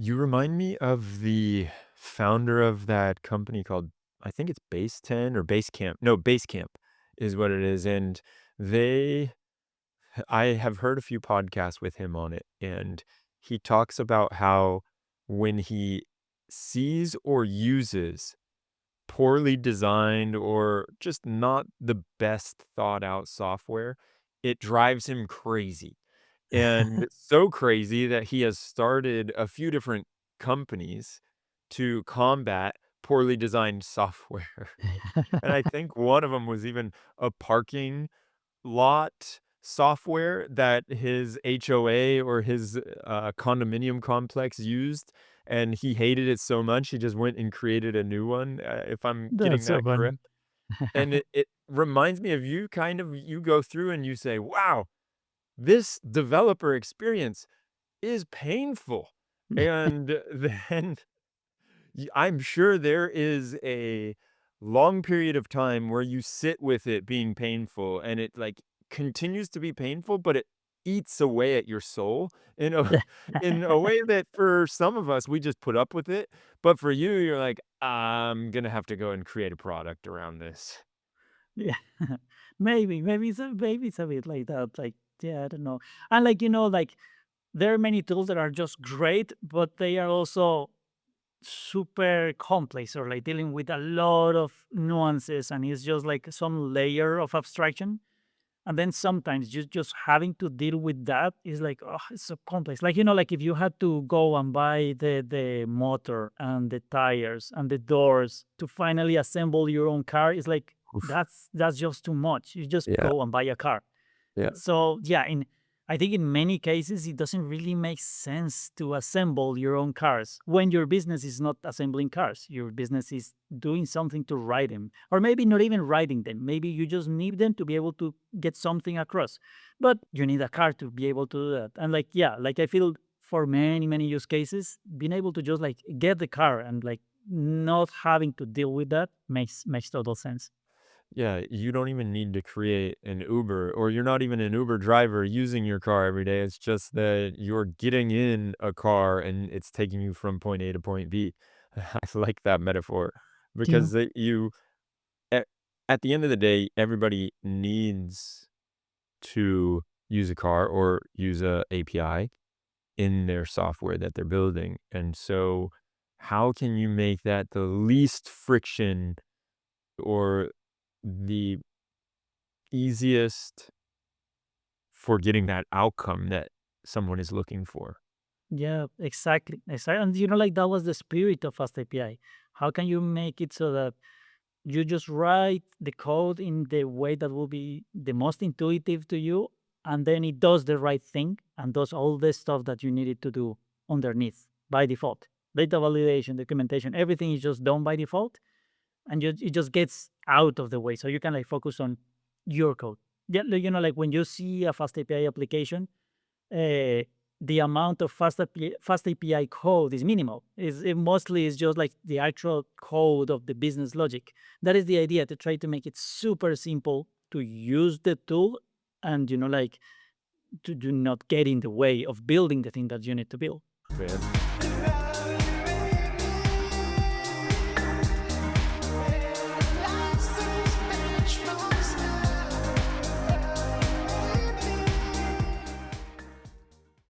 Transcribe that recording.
You remind me of the founder of that company called, I think it's Base 10 or Base Camp. No, Base Camp is what it is. And they, I have heard a few podcasts with him on it. And he talks about how when he sees or uses poorly designed or just not the best thought out software, it drives him crazy. And so crazy that he has started a few different companies to combat poorly designed software. And I think one of them was even a parking lot software that his HOA or his, condominium complex used, and he hated it so much, he just went and created a new one, if I'm getting That's so that correct. funny. And it reminds me of you, kind of you go through and you say, "Wow, this developer experience is painful." And then I'm sure there is a long period of time where you sit with it being painful and it like continues to be painful, but it eats away at your soul in a in a way that for some of us we just put up with it, but for you you're like, I'm gonna have to go and create a product around this. Yeah. Maybe it's a bit like that, like, yeah, I don't know. And, like, like, there are many tools that are just great, but they are also super complex or, like, dealing with a lot of nuances, and it's just, like, some layer of abstraction. And then sometimes just having to deal with that is like, oh, it's so complex. Like, like if you had to go and buy the motor and the tires and the doors to finally assemble your own car, it's like Oof. that's just too much. You just Yeah, go and buy a car. yeah, So yeah, in I think in many cases it doesn't really make sense to assemble your own cars when your business is not assembling cars. Your business is doing something to ride them, or maybe not even riding them. Maybe you just need them to be able to get something across. But you need a car to be able to do that. And like yeah, like I feel for many use cases, being able to just like get the car and like not having to deal with that makes total sense. yeah, you don't even need to create an Uber, or you're not even an Uber driver using your car every day. It's just that you're getting in a car and it's taking you from point A to point B. I like that metaphor Yeah. because at, at the end of the day, everybody needs to use a car or use a API in their software that they're building. And so how can you make that the least friction or the easiest for getting that outcome that someone is looking for? Yeah, exactly. Exactly. And like that was the spirit of Fast API. How can you make it so that you just write the code in the way that will be the most intuitive to you, and then it does the right thing and does all the stuff that you need it to do underneath by default. Data validation, documentation, everything is just done by default, and it just gets out of the way, so you can like focus on your code. Yeah, like when you see a Fast API application, uh, the amount of fast API code is minimal. It mostly is just like the actual code of the business logic. That is the idea, to try to make it super simple to use the tool, and like to do not get in the way of building the thing that you need to build. Man.